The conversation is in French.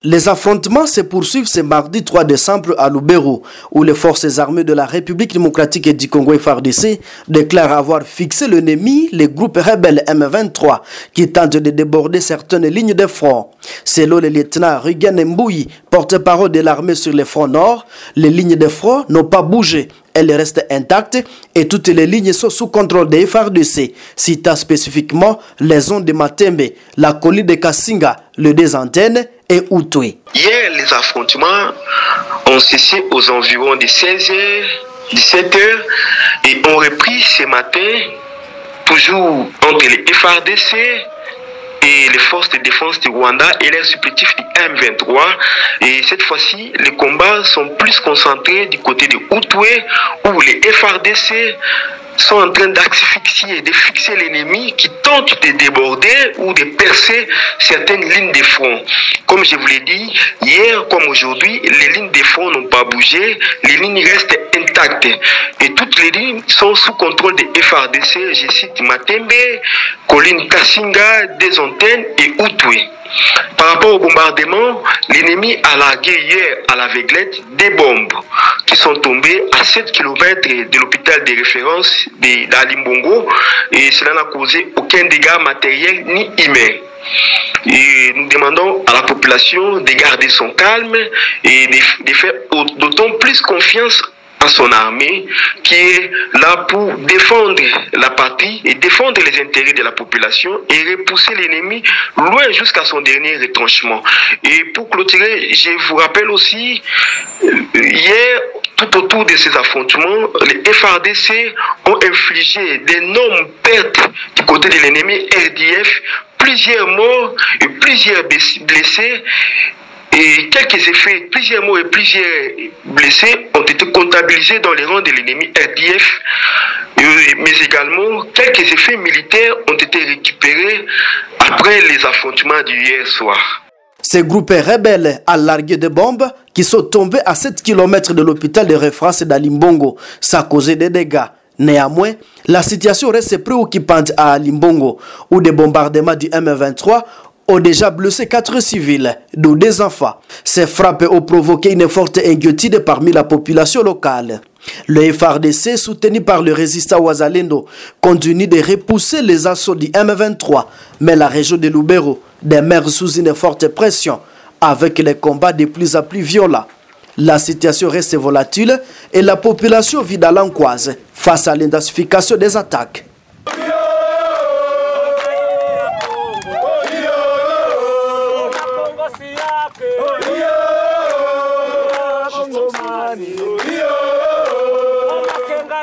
Les affrontements se poursuivent ce mardi 3 décembre à Lubero, où les forces armées de la République démocratique du Congo FARDC déclarent avoir fixé l'ennemi, les groupes rebelles M23, qui tentent de déborder certaines lignes de front. Selon le lieutenant Rugen Mbouyi, porte-parole de l'armée sur le front nord, les lignes de front n'ont pas bougé. Elles restent intactes et toutes les lignes sont sous contrôle des FARDC, citant spécifiquement les zones de Matembe, la colline de Kassinga, le Désantenne et Outoué. Hier, les affrontements ont cessé aux environs de 16h, 17h et ont repris ce matin, toujours entre les FARDC et les forces de défense du Rwanda et les supplétifs du M23. Et cette fois-ci, les combats sont plus concentrés du côté de Outoué, où les FARDC sont en train d'asphyxier, de fixer l'ennemi qui tente de déborder ou de percer certaines lignes de front. Comme je vous l'ai dit, hier comme aujourd'hui, les lignes de front n'ont pas bougé, les lignes restent intactes. Et toutes les lignes sont sous contrôle des FARDC, je cite Matembe, colline Kassinga, Désantenne et Outoué. Par rapport au bombardement, l'ennemi a largué hier à l'aveuglette des bombes qui sont tombées à 7 km de l'hôpital de référence d'Alimbongo et cela n'a causé aucun dégât matériel ni humain. Et nous demandons à la population de garder son calme et de faire d'autant plus confiance à son armée qui est là pour défendre la patrie et défendre les intérêts de la population et repousser l'ennemi loin jusqu'à son dernier retranchement. Et pour clôturer, je vous rappelle aussi, hier, tout autour de ces affrontements, les FARDC ont infligé d'énormes pertes du côté de l'ennemi RDF, plusieurs morts et plusieurs blessés. Et quelques effets, plusieurs morts et plusieurs blessés ont été comptabilisés dans les rangs de l'ennemi RDF, mais également quelques effets militaires ont été récupérés après les affrontements d'hier soir. Ces groupes rebelles à larguer des bombes qui sont tombés à 7 km de l'hôpital de référence d'Alimbongo, ça a causé des dégâts. Néanmoins, la situation reste préoccupante à Alimbongo, où des bombardements du M23 ont déjà blessé 4 civils, dont des enfants. Ces frappes ont provoqué une forte inquiétude parmi la population locale. Le FARDC, soutenu par le résistant Wazalendo, continue de repousser les assauts du M23, mais la région de Lubero demeure sous une forte pression, avec les combats de plus en plus violents. La situation reste volatile et la population vit dans l'angoisse face à l'intensification des attaques. Money.